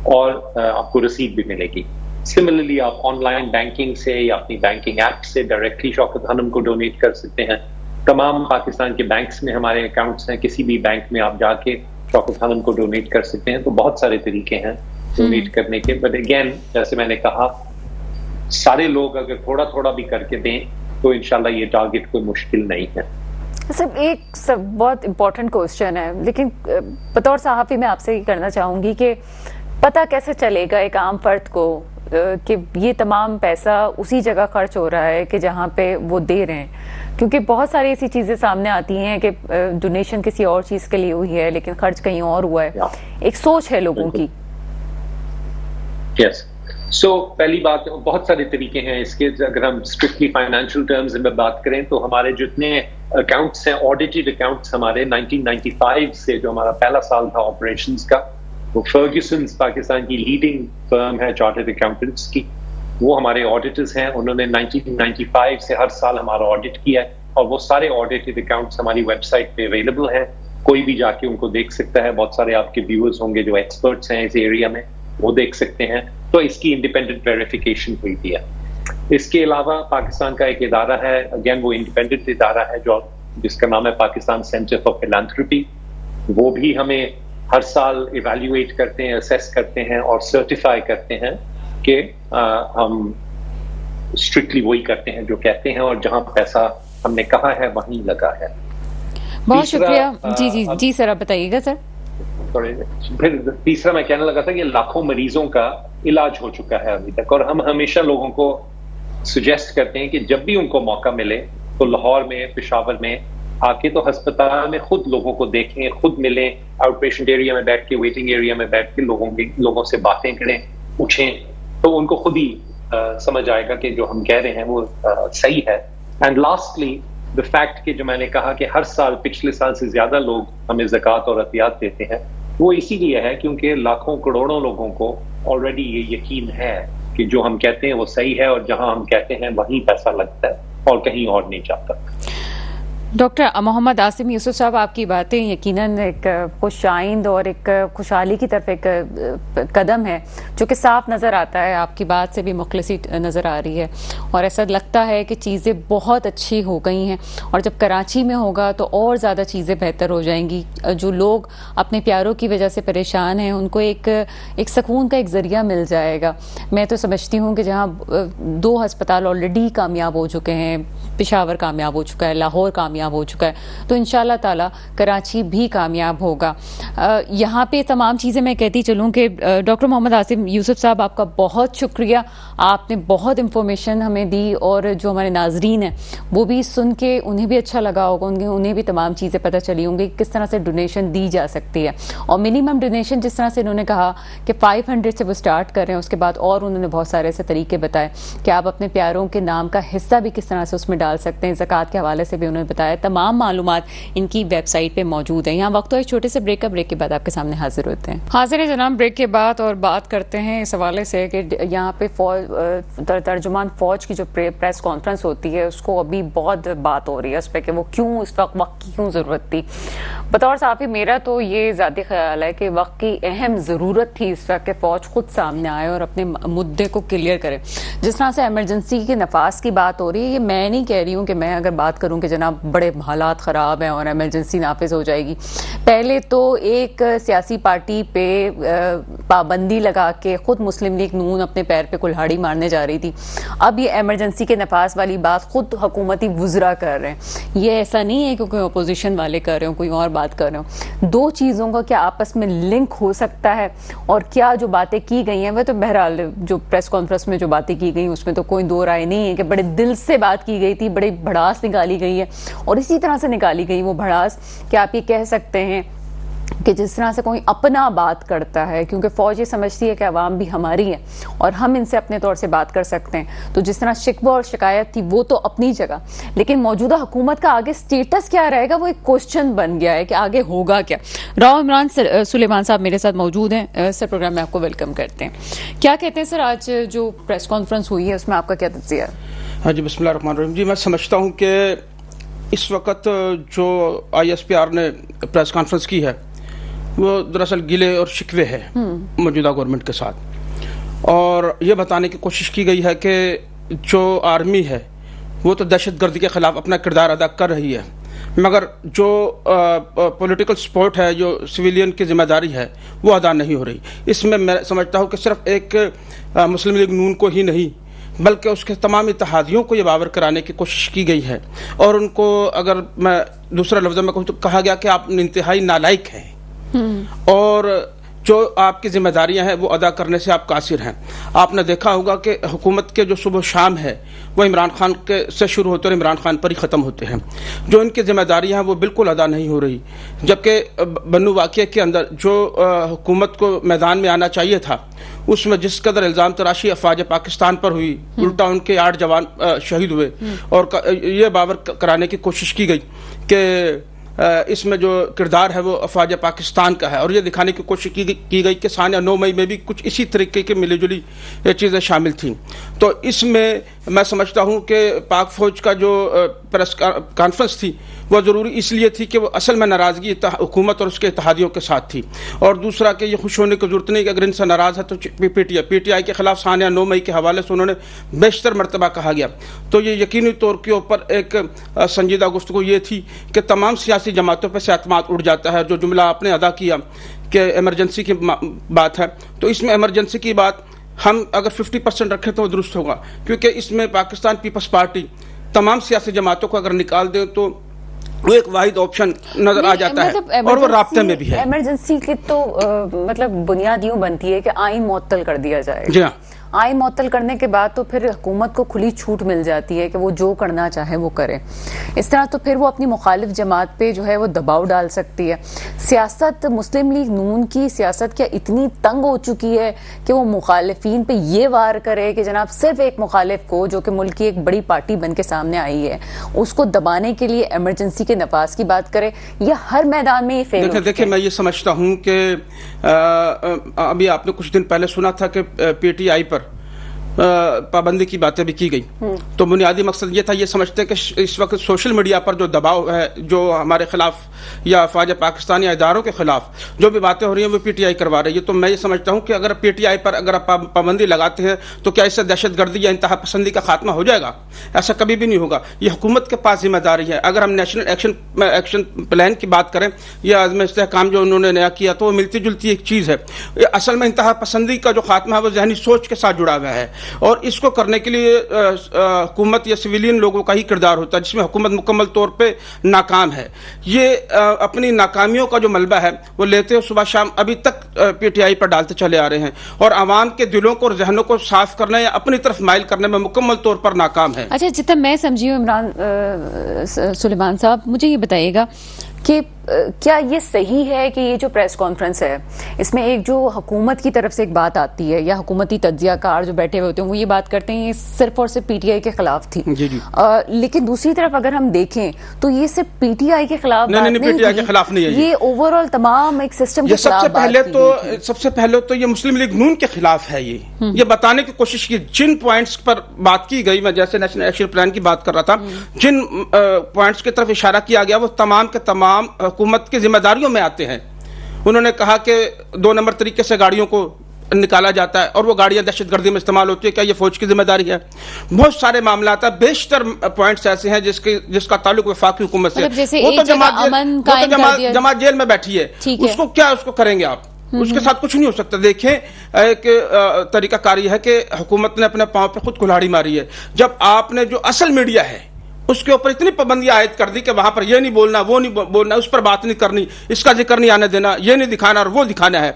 और आपको रसीद भी मिलेगी। सिमिलरली आप ऑनलाइन बैंकिंग से या अपनी बैंकिंग ऐप से डायरेक्टली शौकत खानम को डोनेट कर सकते हैं। तमाम पाकिस्तान के बैंक्स में हमारे अकाउंट्स हैं, किसी भी बैंक में आप जाके शौकत खानम को डोनेट कर सकते हैं। तो बहुत सारे तरीके हैं डोनेट करने के। बट अगेन, जैसे मैंने कहा, सारे लोग अगर थोड़ा थोड़ा भी करके दें तो इंशाल्लाह ये टारगेट कोई मुश्किल नहीं है। सब बहुत इंपॉर्टेंट क्वेश्चन है, लेकिन बतौर सहाफी मैं आपसे ये करना चाहूंगी कि पता कैसे चलेगा एक आम फर्द को कि ये तमाम पैसा उसी जगह खर्च हो रहा है कि जहाँ पे वो दे रहे हैं? क्योंकि बहुत सारी ऐसी चीजें सामने आती हैं कि डोनेशन किसी और चीज के लिए हुई है लेकिन खर्च कहीं और हुआ है। एक सोच है लोगों की। यस, सो पहली बात, बहुत सारे तरीके हैं इसके। अगर हम स्ट्रिक्टली फाइनेंशियल टर्म्स में बात करें तो हमारे जितने अकाउंट्स हैं, ऑडिटेड अकाउंट्स हमारे 1995 से, जो हमारा पहला साल था ऑपरेशंस का, वो फर्ग्यूसन पाकिस्तान की लीडिंग फर्म है चार्टर्ड अकाउंटेंट्स की, वो हमारे ऑडिटर्स हैं। उन्होंने 1995 से हर साल हमारा ऑडिट किया है और वो सारे ऑडिटेड अकाउंट्स हमारी वेबसाइट पे अवेलेबल हैं। कोई भी जाके उनको देख सकता है। बहुत सारे आपके व्यूअर्स होंगे जो एक्सपर्ट्स हैं इस एरिया में, वो देख सकते हैं। तो इसकी इंडिपेंडेंट वेरिफिकेशन हुई भी है। इसके अलावा पाकिस्तान का एक इदारा है, अगेन वो इंडिपेंडेंट इदारा है, जिसका नाम है पाकिस्तान सेंटर फॉर फिलैंथ्रोपी। वो भी हमें हर साल इवैल्यूएट करते हैं, असेस करते हैं और सर्टिफाई करते हैं कि हम स्ट्रिक्टली वही करते हैं जो कहते हैं और जहां पैसा हमने कहा है वहीं लगा है। बहुत शुक्रिया। जी सर, आप बताइएगा सर। फिर तीसरा मैं कहने लगा था कि लाखों मरीजों का इलाज हो चुका है अभी तक, और हम हमेशा लोगों को सुजेस्ट करते हैं कि जब भी उनको मौका मिले तो लाहौर में, पेशावर में आके तो अस्पताल में खुद लोगों को देखें, खुद मिलें, आउट पेशेंट एरिया में बैठ के, वेटिंग एरिया में बैठ के लोगों से बातें करें, पूछें, तो उनको खुद ही समझ आएगा कि जो हम कह रहे हैं वो सही है। एंड लास्टली द फैक्ट कि जो मैंने कहा कि हर साल, पिछले साल से ज्यादा लोग हमें ज़कात और अतियात देते हैं, वो इसीलिए है क्योंकि लाखों करोड़ों लोगों को ऑलरेडी ये यकीन है कि जो हम कहते हैं वो सही है और जहां हम कहते हैं वहीं पैसा लगता है और कहीं और नहीं जाता। डॉक्टर मोहम्मद आसिम यूसुफ साहब, आपकी बातें यकीनन एक खुशाइंद और एक खुशहाली की तरफ एक कदम है जो कि साफ नज़र आता है। आपकी बात से भी मुखलिसी नज़र आ रही है और ऐसा लगता है कि चीज़ें बहुत अच्छी हो गई हैं और जब कराची में होगा तो और ज़्यादा चीज़ें बेहतर हो जाएंगी। जो लोग अपने प्यारों की वजह से परेशान हैं उनको एक सुकून का एक ज़रिया मिल जाएगा। मैं तो समझती हूँ कि जहाँ 2 अस्पताल ऑलरेडी कामयाब हो चुके हैं, पेशावर कामयाब हो चुका है, लाहौर कामयाब हो चुका है, तो इंशाल्लाह ताला कराची भी कामयाब होगा। यहाँ पे तमाम चीज़ें मैं कहती चलूँ कि डॉक्टर मोहम्मद आसिम यूसुफ साहब, आपका बहुत शुक्रिया, आपने बहुत इंफॉर्मेशन हमें दी और जो हमारे नाजरीन हैं वो भी सुन के उन्हें भी अच्छा लगा होगा, उन्हें भी तमाम चीज़ें पता चली होंगी किस तरह से डोनेशन दी जा सकती है। और मिनिमम डोनेशन जिस तरह से इन्होंने कहा कि 500 से वो स्टार्ट कर रहे हैं, उसके बाद और उन्होंने बहुत सारे ऐसे तरीके बताए कि आप अपने प्यारों के नाम का हिस्सा भी किस तरह से उसमें डाल सकते हैं, ज़कात के हवाले से भी उन्होंने बताया। तमाम मालूमात इनकी वेबसाइट पर मौजूद है। यहाँ वक्त हो एक छोटे से ब्रेक के बाद आपके सामने हाजिर होते हैं। हाजिर है जनाब ब्रेक के बाद, और बात करते हैं इस हवाले से कि यहाँ पे तर्जुमान फौज की जो प्रेस कॉन्फ्रेंस होती है उसको अभी बहुत बात हो रही है उस पर कि वो क्यों इस वक्त की क्यों ज़रूरत थी। बतौर साफ़ी मेरा तो ये ज़ाती ख्याल है कि वक्त की अहम ज़रूरत थी इस वक्त कि फ़ौज खुद सामने आए और अपने मुद्दे को क्लियर करे। जिस तरह से एमरजेंसी के नफाज की बात हो रही है, ये मैं नहीं कह रही हूँ कि मैं अगर बात करूँ कि जनाब बड़े हालात ख़राब हैं और एमरजेंसी नाफिज हो जाएगी। पहले तो एक सियासी पार्टी पे पाबंदी लगा के खुद मुस्लिम लीग नून अपने पैर पे कुल्हाड़ी मारने जा रही थी, अब ये एमरजेंसी के नफाज वाली बात खुद हुकूमती वुज़रा कर रहे हैं। ये ऐसा नहीं है कि कोई अपोजिशन वाले कर रहे हो, कोई और बात कर रहे हो। दो चीज़ों का क्या आपस में लिंक हो सकता है, और क्या जो बातें की गई हैं वह तो बहरहाल जो प्रेस कॉन्फ्रेंस में जो बातें की गई उसमें तो कोई दो राय नहीं है कि बड़े दिल से बात की गई थी, बड़ी भड़ास निकाली गई है। और इसी तरह से निकाली गई वो भड़ास कि आप ये कह सकते हैं कि जिस तरह से कोई अपना बात करता है, क्योंकि फौज ये समझती है कि अवाम भी हमारी है और हम इनसे अपने तौर से बात कर सकते हैं। तो जिस तरह शिकवा और शिकायत थी वो तो अपनी जगह, लेकिन मौजूदा हुकूमत का आगे स्टेटस क्या रहेगा वो एक क्वेश्चन बन गया है कि आगे होगा क्या। राव इमरान सुलेमान साहब मेरे साथ मौजूद हैं सर, प्रोग्राम में आपको वेलकम करते हैं। क्या कहते हैं सर, आज जो प्रेस कॉन्फ्रेंस हुई है उसमें आपका क्या तज्जिया है? हाँ जी, बिस्मिल्लाहिर्रहमानिर्रहीम जी। मैं समझता हूँ कि इस वक्त जो ISPR ने प्रेस कॉन्फ्रेंस की है वो दरअसल गिले और शिकवे है मौजूदा गवर्नमेंट के साथ, और ये बताने की कोशिश की गई है कि जो आर्मी है वो तो दहशतगर्दी के ख़िलाफ़ अपना किरदार अदा कर रही है, मगर जो पॉलिटिकल सपोर्ट है, जो सिविलियन की जिम्मेदारी है वो अदा नहीं हो रही। इसमें मैं समझता हूँ कि सिर्फ एक मुस्लिम लीग नून को ही नहीं बल्कि उसके तमाम इत्तेहादियों को ये बावर कराने की कोशिश की गई है, और उनको अगर मैं दूसरा लफ्ज़ में कहूँ तो कहा गया कि आप इंतहाई नालायक हैं और जो आपकी जिम्मेदारियां हैं वो अदा करने से आप कासिर हैं। आपने देखा होगा कि हुकूमत के जो सुबह शाम है वो इमरान खान के से शुरू होते और इमरान खान पर ही ख़त्म होते हैं। जो इनकी जिम्मेदारियां हैं वो बिल्कुल अदा नहीं हो रही, जबकि बन्नू वाक़िए के अंदर जो हुकूमत को मैदान में आना चाहिए था उसमें जिस कदर इल्ज़ाम तराशी अफवाज पाकिस्तान पर हुई, उल्टा उनके 8 जवान शहीद हुए, और ये बावर कराने की कोशिश की गई कि इसमें जो किरदार है वो अफवाज पाकिस्तान का है, और ये दिखाने की कोशिश की गई कि सानिया 9 मई में भी कुछ इसी तरीके की मिली जुली चीज़ें शामिल थीं। तो इसमें मैं समझता हूँ कि पाक फ़ौज का जो प्रेस कॉन्फ्रेंस थी वो ज़रूरी इसलिए थी कि वो असल में नाराज़गी हुकूमत और उसके इत्तेहादियों के साथ थी, और दूसरा कि ये खुश होने की ज़रूरत नहीं कि अगर इनसे नाराज़ है तो PTI के ख़िलाफ़ सानिया 9 मई के हवाले से उन्होंने बेशतर मरतबा कहा गया। तो ये यकीनी तौर के ऊपर एक संजीदा गुफ्तगू ये थी कि तमाम सियासी जमातों पर से एतमाद उड़ जाता है। जो जुमला आपने अदा किया कि एमरजेंसी की बात है, तो इसमें एमरजेंसी की बात हम अगर 50% रखें तो दुरुस्त होगा, क्योंकि इसमें पाकिस्तान पीपल्स पार्टी तमाम सियासी जमातों को अगर निकाल दे तो वो एक वाहिद ऑप्शन नजर आ जाता है, और वो राब्ते में भी है। एमरजेंसी की तो मतलब बुनियाद यूं बनती है कि आइन मुअत्तल कर दिया जाए। जी हाँ, आइन मुअत्तल करने के बाद तो फिर हुकूमत को खुली छूट मिल जाती है कि वो जो करना चाहे वो करे। इस तरह तो फिर वो अपनी मुखालिफ जमात पे जो है वो दबाव डाल सकती है। सियासत, मुस्लिम लीग नून की सियासत क्या इतनी तंग हो चुकी है कि वो मुखालिफिन पे ये वार करे कि जनाब सिर्फ एक मुखालिफ को, जो कि मुल्क की एक बड़ी पार्टी बन के सामने आई है, उसको दबाने के लिए एमरजेंसी के नफाज की बात करे, या हर मैदान में ये फेल। देखिए मैं ये समझता हूँ कि अभी आपने कुछ दिन पहले सुना था कि PTI पर पाबंदी की बातें भी की गई, तो बुनियादी मकसद ये था, ये समझते हैं कि इस वक्त सोशल मीडिया पर जो दबाव है, जो हमारे खिलाफ या अफवाज पाकिस्तान या इदारों के खिलाफ जो भी बातें हो रही हैं वो PTI करवा रही है। तो मैं ये समझता हूँ कि अगर PTI पर अगर आप पाबंदी लगाते हैं तो क्या इससे दहशतगर्दी या इंतहा पसंदी का खात्मा हो जाएगा? ऐसा कभी भी नहीं होगा। ये हुकूमत के पास जिम्मेदारी है। अगर हम नेशनल एक्शन प्लान की बात करें या आज़म इस्तेहकाम जो उन्होंने नया किया, तो वो मिलती जुलती एक चीज़ है। असल में इंतहा पसंदी का जो खात्मा है वो जहनी सोच के साथ जुड़ा हुआ है। और इसको करने के लिए हुकूमत या सिविलियन लोगों का ही किरदार होता है, जिसमें हुकूमत मुकम्मल तौर पे नाकाम है। ये अपनी नाकामियों का जो मलबा है वो लेते हुए सुबह शाम अभी तक पीटीआई पर डालते चले आ रहे हैं और आवाम के दिलों को और जहनों को साफ करने या अपनी तरफ माइल करने में मुकम्मल तौर पर नाकाम है। अच्छा, जितना मैं समझी हूँ इमरान सुलेमान साहब, मुझे ये बताइएगा कि क्या ये सही है कि ये जो प्रेस कॉन्फ्रेंस है इसमें एक जो हुकूमत की तरफ से एक बात आती है या हुकूमती तज्जियाकार जो बैठे हुए होते हैं वो ये बात करते हैं ये सिर्फ और सिर्फ पीटीआई के खिलाफ थी। जी जी। लेकिन दूसरी तरफ अगर हम देखें तो ये सिर्फ पीटीआई के खिलाफ नहीं, पीटीआई के खिलाफ नहीं है, ये ओवरऑल तमाम एक सिस्टम के खिलाफ। सबसे पहले तो ये मुस्लिम लीग नून के खिलाफ है। ये बताने की कोशिश की जिन पॉइंट्स पर बात की गई, मैं जैसे नेशनल एक्शन प्लान की बात कर रहा था, जिन पॉइंट्स की तरफ इशारा किया गया वो तमाम के तमाम हुकूमत की जिम्मेदारियों में आते हैं। उन्होंने कहा कि 2 नंबर तरीके से गाड़ियों को निकाला जाता है और वो गाड़ियां दहशतगर्दी में इस्तेमाल होती है, क्या ये फौज की जिम्मेदारी है? बहुत सारे मामला आता है, बेशतर पॉइंट्स ऐसे हैं जिसका ताल्लुक वफाकी हुकूमत से। वो तो जमात जेल में बैठी है, उसको करेंगे आप? उसके साथ कुछ नहीं हो सकता। देखें, एक तरीकाकारी है कि हुकूमत ने अपने पांव पे खुद कुल्हाड़ी मारी है जब आपने जो असल मीडिया है उसके ऊपर इतनी पाबंदियां आयद कर दी कि वहां पर ये नहीं बोलना, वो नहीं बोलना, उस पर बात नहीं करनी, इसका जिक्र नहीं आने देना, ये नहीं दिखाना और वो दिखाना है।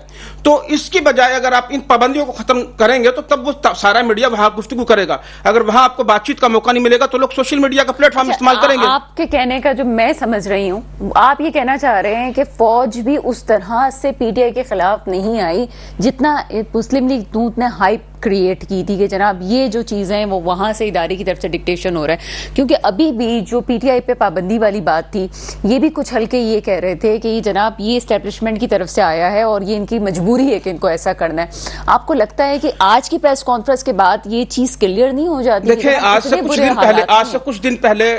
तो इसकी बजाय अगर आप इन पाबंदियों को खत्म करेंगे तो तब वो सारा मीडिया वहां गुफ्तगू करेगा। अगर वहां आपको बातचीत का मौका नहीं मिलेगा तो लोग सोशल मीडिया का प्लेटफॉर्म इस्तेमाल करेंगे। आपके कहने का जो मैं समझ रही हूँ, आप ये कहना चाह रहे हैं कि फौज भी उस तरह से पीटीआई के खिलाफ नहीं आई जितना मुस्लिम लीग नून ने हाइप क्रिएट की थी कि जनाब ये जो चीजें हैं वो वहां से इदारे की तरफ से डिक्टेशन हो रहा है। क्योंकि अभी भी जो पीटीआई पे पाबंदी वाली बात थी, ये भी कुछ हल्के ये कह रहे थे कि जनाब ये एस्टेब्लिशमेंट की तरफ से आया है और ये इनकी मजबूरी है कि इनको ऐसा करना है। आपको लगता है कि आज की प्रेस कॉन्फ्रेंस के बाद ये चीज क्लियर नहीं हो जाती? देखिए, आज से कुछ दिन पहले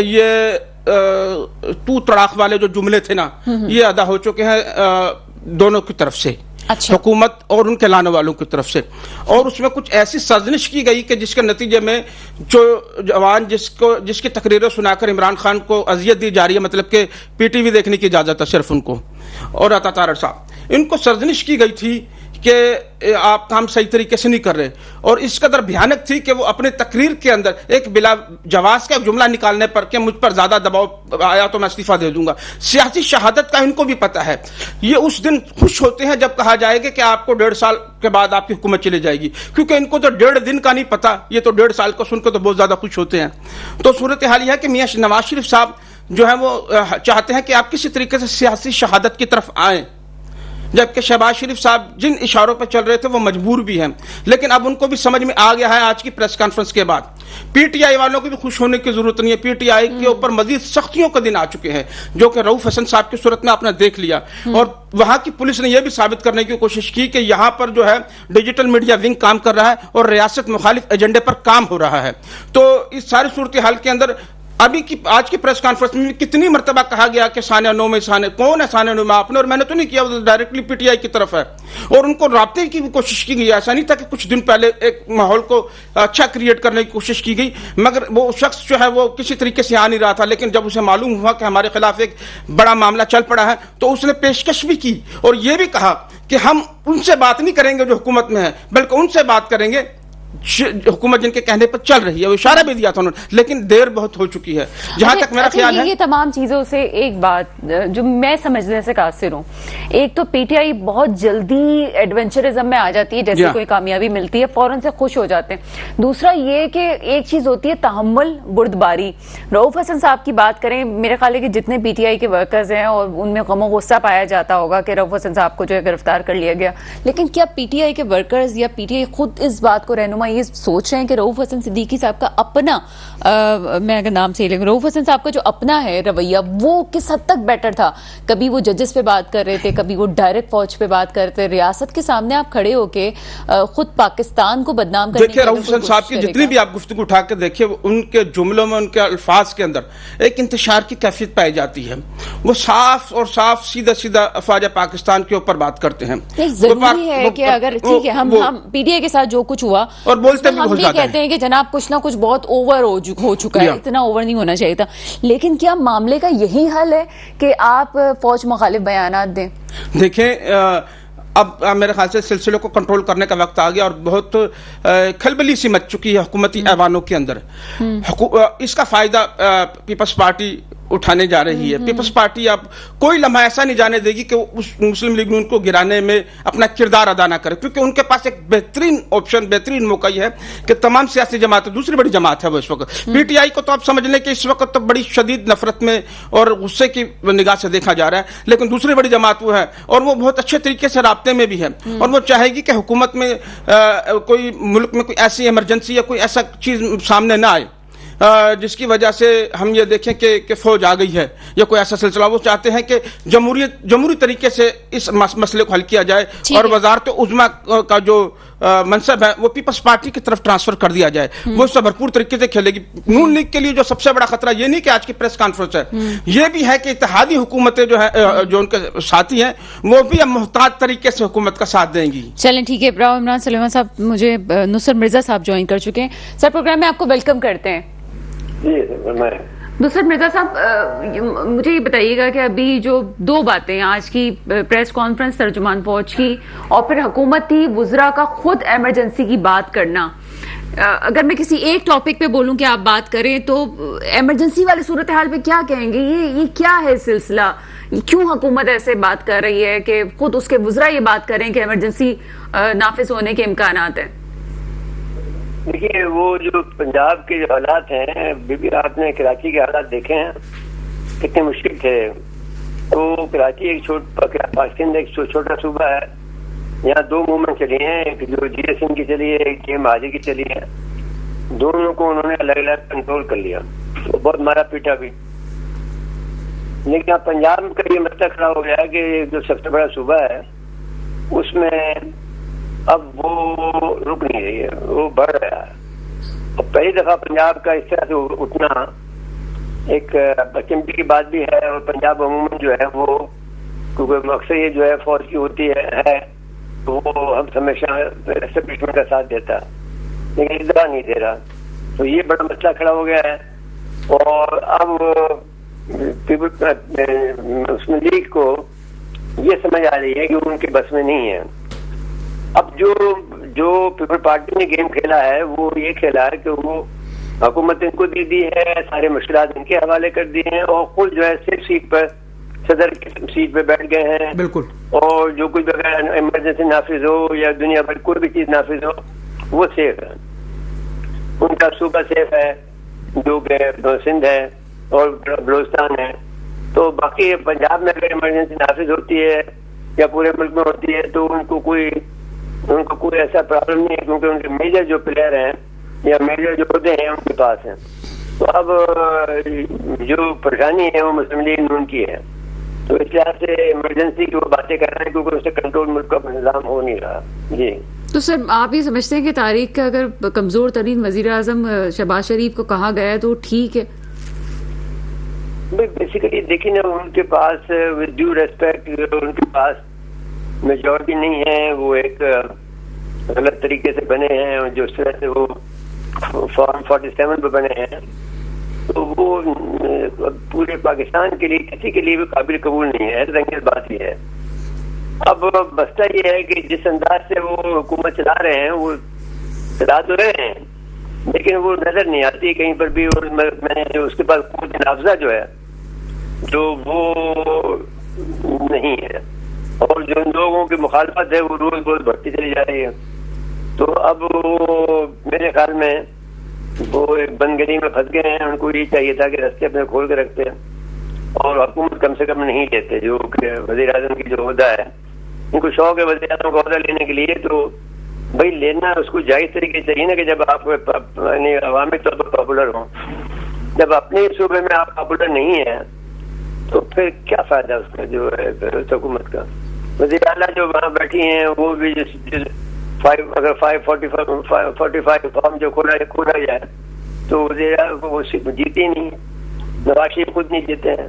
ये तू तड़ाक वाले जो जुमले थे ना, ये अदा हो चुके हैं दोनों की तरफ से। अच्छा। हुकूमत और उनके लाने वालों की तरफ से। और उसमें कुछ ऐसी साजिश की गई कि जिसके नतीजे में जो जवान जिसकी तकरीरें सुनाकर इमरान खान को अजियत दी जा रही है, मतलब कि पीटीवी देखने की इजाजत है सिर्फ उनको और अता तारड़ साहब, इनको साजिश की गई थी कि आप काम सही तरीके से नहीं कर रहे। और इस कदर भयानक थी कि वो अपने तकरीर के अंदर एक बिला जवाज का जुमला निकालने पर कि मुझ पर ज्यादा दबाव आया तो मैं इस्तीफा दे दूंगा, सियासी शहादत का इनको भी पता है। ये उस दिन खुश होते हैं जब कहा जाएगा कि आपको 1.5 साल के बाद आपकी हुकूमत चली जाएगी, क्योंकि इनको तो 1.5 दिन का नहीं पता, ये तो 1.5 साल को सुनकर तो बहुत ज्यादा खुश होते हैं। तो सूरत हाल यह है कि मियां नवाज शरीफ साहब जो है वो चाहते हैं कि आप किसी तरीके से सियासी शहादत की तरफ आए, जबकि शहबाज शरीफ साहब जिन इशारों पर चल रहे थे वो मजबूर भी हैं। लेकिन अब उनको भी समझ में आ गया है आज की प्रेस कॉन्फ्रेंस के बाद। पीटीआई वालों को भी खुश होने की जरूरत नहीं है, पीटीआई के ऊपर मजीद सख्तियों के दिन आ चुके हैं, जो कि रऊफ हसन साहब की सूरत में आपने देख लिया। और वहां की पुलिस ने यह भी साबित करने की कोशिश की कि यहां पर जो है डिजिटल मीडिया विंग काम कर रहा है और रियासत मुखालिफ एजेंडे पर काम हो रहा है। तो इस सारी सूरत हाल के अंदर अभी की आज की प्रेस कॉन्फ्रेंस में कितनी मरतबा कहा गया कि सानिया नो में कौन है सानिया नो में? आपने और मैंने तो नहीं किया, वो डायरेक्टली पीटीआई की तरफ है। और उनको राब्ते की भी कोशिश की गई। ऐसा नहीं था कि कुछ दिन पहले एक माहौल को अच्छा क्रिएट करने की कोशिश की गई, मगर वो शख्स जो है वो किसी तरीके से आ नहीं रहा था। लेकिन जब उसे मालूम हुआ कि हमारे खिलाफ एक बड़ा मामला चल पड़ा है तो उसने पेशकश भी की और ये भी कहा कि हम उनसे बात नहीं करेंगे जो हुकूमत में है, बल्कि उनसे बात करेंगे हुकूमत जिनके कहने पर चल रही है। वो इशारा भी दिया था उन्होंने, लेकिन देर बहुत हो चुकी है जहां तक मेरा ख्याल है। ये तमाम चीजों से एक बात जो मैं समझने से कासिर हूं, एक तो पीटीआई बहुत जल्दी एडवेंचरिज्म में आ जाती है, जैसे कोई कामयाबी मिलती है फौरन से खुश हो जाते हैं। दूसरा ये कि एक चीज होती है तहम्मुल, बुर्दबारी। रऊफ हसन साहब की बात करें, मेरे ख्याल है कि जितने पीटीआई के वर्कर्स हैं और उनमें गमो गुस्सा पाया जाता होगा कि रऊफ हसन साहब को जो है गिरफ्तार कर लिया गया, लेकिन क्या पीटीआई के वर्कर्स या पीटीआई खुद इस बात को रहनुमा ये सोच रहे हैं कि रऊफ हसन सिद्दीकी साहब का अपना मैं अगर नाम से रऊफ हसन साहब का जो अपना है रवैया वो किस हद तक बेटर था? कभी वो जजेस पे बात कर रहे थे, कभी वो डायरेक्ट फौज पे बात कर रहे थे। रियासत के सामने आप खड़े होके खुद पाकिस्तान को बदनाम करने देखिए, रऊफ हसन साहब की जितनी भी आप गुफ्तगू उठा के देखिए, उनके जुमलों में, उनके अल्फाज के अंदर एक इंतशार की कैफियत पाई जाती है। वो साफ और साफ सीधा सीधा अफवाज पाकिस्तान के ऊपर बात करते हैं। जरूरी है कि अगर ठीक है हम पीटीआई के साथ जो कुछ हुआ और बोलते भी हम ये कहते हैं कि जनाब कुछ ना कुछ बहुत ओवर हो चुका है, इतना ओवर नहीं होना चाहिए था, लेकिन क्या मामले का यही हल है कि आप फौज मुखालिफ बयानात दें? देखें, अब मेरे ख्याल से सिलसिले को कंट्रोल करने का वक्त आ गया और बहुत खलबली सी मच चुकी है हुकूमती ऐवानों के अंदर। इसका फायदा पीपल्स पार्टी उठाने जा रही है। पीपल्स पार्टी अब कोई लम्हा ऐसा नहीं जाने देगी कि उस मुस्लिम लीग नून को गिराने में अपना किरदार अदा ना करे, क्योंकि उनके पास एक बेहतरीन ऑप्शन, बेहतरीन मौका ही है कि तमाम सियासी जमातें, दूसरी बड़ी जमात है वो इस वक्त पीटीआई को, तो आप समझ लें कि इस वक्त तो बड़ी शदीद नफरत में और गुस्से की निगाह से देखा जा रहा है, लेकिन दूसरी बड़ी जमात वो है और वो बहुत अच्छे तरीके से राब्ते में भी है और वो चाहेगी कि हुकूमत में कोई मुल्क में कोई ऐसी इमरजेंसी या कोई ऐसा चीज सामने ना आए जिसकी वजह से हम ये देखें कि फौज आ गई है या कोई ऐसा सिलसिला। वो चाहते हैं कि जमहूरी तरीके से इस मसले को हल किया जाए और वजारत उज़्मा का जो मनसब है वो पीपल्स पार्टी की तरफ ट्रांसफर कर दिया जाए। वो इससे भरपूर तरीके से खेलेगी। नून लीग के लिए जो सबसे बड़ा खतरा ये नहीं कि आज की प्रेस कॉन्फ्रेंस है, ये भी है कि इत्तेहादी हुकूमतें जो है, जो उनके साथी हैं, वो भी अब मुहताज तरीके से हुकूमत का साथ देंगी। चलें ठीक है। ब्राव इमरान सलेमान साहब, मुझे नुसरत मिर्जा साहब ज्वाइन कर चुके हैं। सर, प्रोग्राम में आपको वेलकम करते हैं। नुसरत मिर्जा साहब, मुझे ये बताइएगा कि अभी जो दो बातें, आज की प्रेस कॉन्फ्रेंस तर्जुमान फौज की और फिर हुकूमती वुज़रा का खुद इमरजेंसी की बात करना, अगर मैं किसी एक टॉपिक पे बोलूं कि आप बात करें तो इमरजेंसी वाली सूरत हाल पे क्या कहेंगे? ये क्या है सिलसिला? क्यों हुकूमत ऐसे बात कर रही है कि खुद उसके वुज़रा ये बात करें कि इमरजेंसी नाफिज होने के इम्कानात हैं? देखिए, वो जो पंजाब के जो हालात हैं, बीबी आपने कराची के हालात देखे हैं कितने मुश्किल थे। तो कराची एक पाकिस्तान एक छोटा सूबा है, यहाँ दो मूवमेंट चली हैं, एक जो जीएस सिंह की चली है, एक जे महाजी की चली है। दोनों को उन्होंने अलग अलग कंट्रोल कर लिया, तो बहुत मारा पीटा भी। लेकिन अब पंजाब का ये मसला खड़ा हो गया कि जो सबसे बड़ा सूबा है उसमें अब वो रुक नहीं रही है, वो बढ़ रहा है। और पहली दफा पंजाब का इस तरह से उठना एक अचंभे की बात भी है। और पंजाब अमूमन जो है वो, क्योंकि अक्सर ये जो है फौज की होती है तो वो हम हमेशा एस्टेब्लिशमेंट का साथ देता, लेकिन इस दफा नहीं दे रहा। तो ये बड़ा मसला खड़ा हो गया है। और अब मुस्लिम लीग को ये समझ आ रही है कि उनके बस में नहीं है। अब जो पीपल पार्टी ने गेम खेला है वो ये खेला है कि वो हुकूमत इनको दे दी है, सारे मुश्किलात इनके हवाले कर दिए हैं और खुद जो है सिर्फ सीट पर, सदर की सीट पे बैठ गए हैं। बिल्कुल। और जो कुछ अगर इमरजेंसी नाफिज हो या दुनिया भर कोई भी चीज नाफिज हो वो सेफ है, उनका सूबा सेफ है, जो सिंध है और बलोचिस्तान है। तो बाकी पंजाब में अगर इमरजेंसी नाफिज होती है या पूरे मुल्क में होती है तो उनको कोई ऐसा प्रॉब्लम नहीं है, क्योंकि उनके मेजर जो प्लेयर हैं या मेजर जो होते हैं उनके पास हैं। तो अब जो परेशानी है वो मुस्लिम लीग नून की है। तो इस लिहाज से इमरजेंसी की वो बातें कर रहे हैं, क्योंकि उससे कंट्रोल मुल्क का निजाम हो नहीं रहा। जी, तो सर, आप ये समझते हैं कि तारीख का अगर कमजोर तरीन वजीर आजम शहबाज शरीफ को कहा गया है तो ठीक है? बेसिकली देखिए ना, उनके पास विद ड्यू रेस्पेक्ट उनके पास मेजॉरिटी नहीं है। वो एक गलत तरीके से बने हैं, जो तरह से वो फॉर्म 47 पे बने हैं, तो वो पूरे पाकिस्तान के लिए किसी के लिए भी काबिल कबूल नहीं है। रंगीन बात ये है। अब मसला ये है कि जिस अंदाज से वो हुकूमत चला रहे हैं वो चला तो रहे हैं, लेकिन वो नजर नहीं आती कहीं पर भी। और मैंने जो उसके पास कुव्वत नाफिज़ा जो है जो वो नहीं है, और जो लोगों की मुखालफत है वो रोज रोज बढ़ती चली जा रही है। तो अब वो मेरे ख्याल में वो एक बंदगनी में फंस गए हैं। उनको ये चाहिए था कि रास्ते अपने खोल के रखते हैं और हुकूमत कम से कम नहीं देते। जो वज़ीर आज़म की जो ओहदा है, उनको शौक है वज़ीर आज़म का ओहदा लेने के लिए, तो भाई लेना उसको जायज तरीके चाहिए ना कि जब आप अवामी तौर पर पॉपुलर हो। जब अपने सूबे में आप पॉपुलर नहीं है तो फिर क्या फायदा उसका जो है हुकूमत का। वज़ीर आला जो वहाँ बैठी हैं वो भी अगर 545 फॉर्म जो खोला जाए तो वो जीते ही नहीं, नवाज शरीफ खुद नहीं जीते हैं।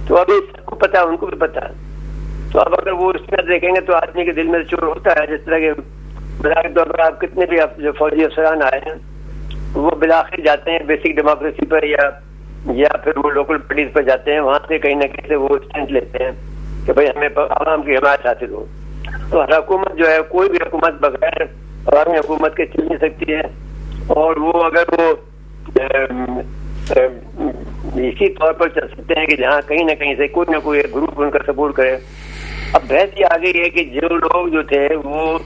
तो अभी सबको पता है, उनको भी पता है। तो अब अगर वो इस तरह देखेंगे तो आदमी के दिल में चोर होता है। जिस तरह के मिसाल के तौर पर आप कितने भी जो फौजी अफसरान आए हैं वो बिलाखिर जाते हैं बेसिक डेमोक्रेसी पर या फिर वो लोकल पार्टीज पर जाते हैं, वहां से कहीं ना कहीं से वो स्टैंड लेते हैं कि भाई हमें आवाम की हिमायत हासिल हो। तो हर हुकूमत जो है, कोई भी हुकूमत बगैर अवामी हुकूमत के चल नहीं सकती है। और वो अगर वो इसी तौर पर चल सकते हैं कि जहाँ कहीं ना कहीं से कोई ना कोई ग्रुप उनका सपोर्ट करे। अब बहस ये आ गई है कि जो लोग जो थे वो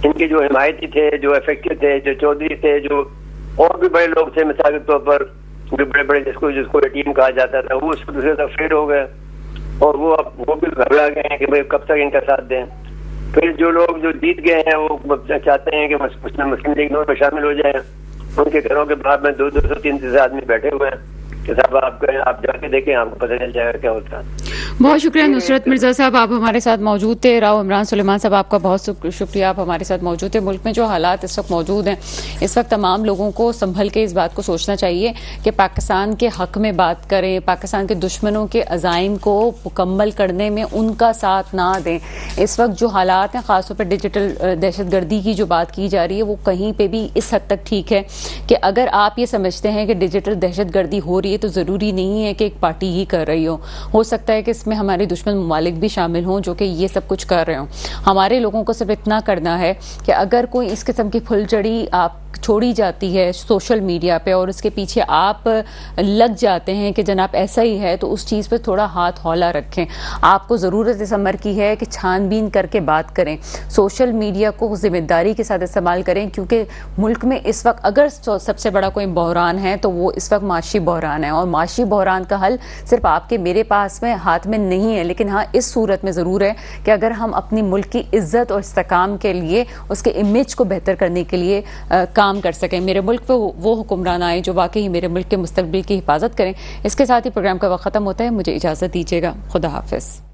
इनके जो हिमायती थे, जो इफेक्टिव थे, जो चौधरी थे, जो और भी बड़े लोग थे, मिसाल के तौर पर जो बड़े बड़े जिसको टीम कहा जाता था, वो उसको दूसरे तरफ फेड हो गए और वो भी घबरा गए हैं कि भाई कब तक इनका साथ दें। फिर जो लोग जो जीत गए हैं वो चाहते हैं कि मुस्लिम लीग नून में शामिल हो जाए। उनके घरों के बाहर में 200 300 आदमी बैठे हुए हैं कि साहब आप जाके देखें, आपको पता चल जाएगा क्या होता है। बहुत शुक्रिया नुसरत मिर्जा साहब, आप हमारे साथ मौजूद थे। राव इमरान सुलेमान साहब, आपका बहुत शुक्रिया, आप हमारे साथ मौजूद थे। मुल्क में जो हालात इस वक्त मौजूद हैं, इस वक्त तमाम लोगों को संभल के इस बात को सोचना चाहिए कि पाकिस्तान के हक में बात करें, पाकिस्तान के दुश्मनों के अज़ाइम को मुकम्मल करने में उनका साथ ना दें। इस वक्त जो हालात हैं, खासतौर पर डिजिटल दहशतगर्दी की जो बात की जा रही है, वो कहीं पर भी इस हद तक ठीक है कि अगर आप ये समझते हैं कि डिजिटल दहशतगर्दी हो रही है तो ज़रूरी नहीं है कि एक पार्टी ही कर रही हो सकता है कि इसमें हमारे दुश्मन ममालिक भी शामिल हों जो कि ये सब कुछ कर रहे हों। हमारे लोगों को सिर्फ इतना करना है कि अगर कोई इस किस्म की फुलझड़ी आप छोड़ी जाती है सोशल मीडिया पे और उसके पीछे आप लग जाते हैं कि जनाब ऐसा ही है, तो उस चीज़ पे थोड़ा हाथ हौला रखें। आपको ज़रूरत इस अमर की है कि छानबीन करके बात करें, सोशल मीडिया को जिम्मेदारी के साथ इस्तेमाल करें, क्योंकि मुल्क में इस वक्त अगर सबसे बड़ा कोई बहरान है तो वो इस वक्त माशी बहरान है। और माशी बहरान का हल सिर्फ आपके मेरे पास में हाथ में नहीं है, लेकिन हाँ इस सूरत में ज़रूर है कि अगर हम अपनी मुल्क की इज्जत और इस्तेकाम के लिए, उसके इमेज को बेहतर करने के लिए काम कर सकें, मेरे मुल्क पे वो हुक्मरान आए जो वाकई मेरे मुल्क के मुस्तकबिल की हिफाजत करें। इसके साथ ही प्रोग्राम का वक्त खत्म होता है। मुझे इजाज़त दीजिएगा। खुदा हाफिज़।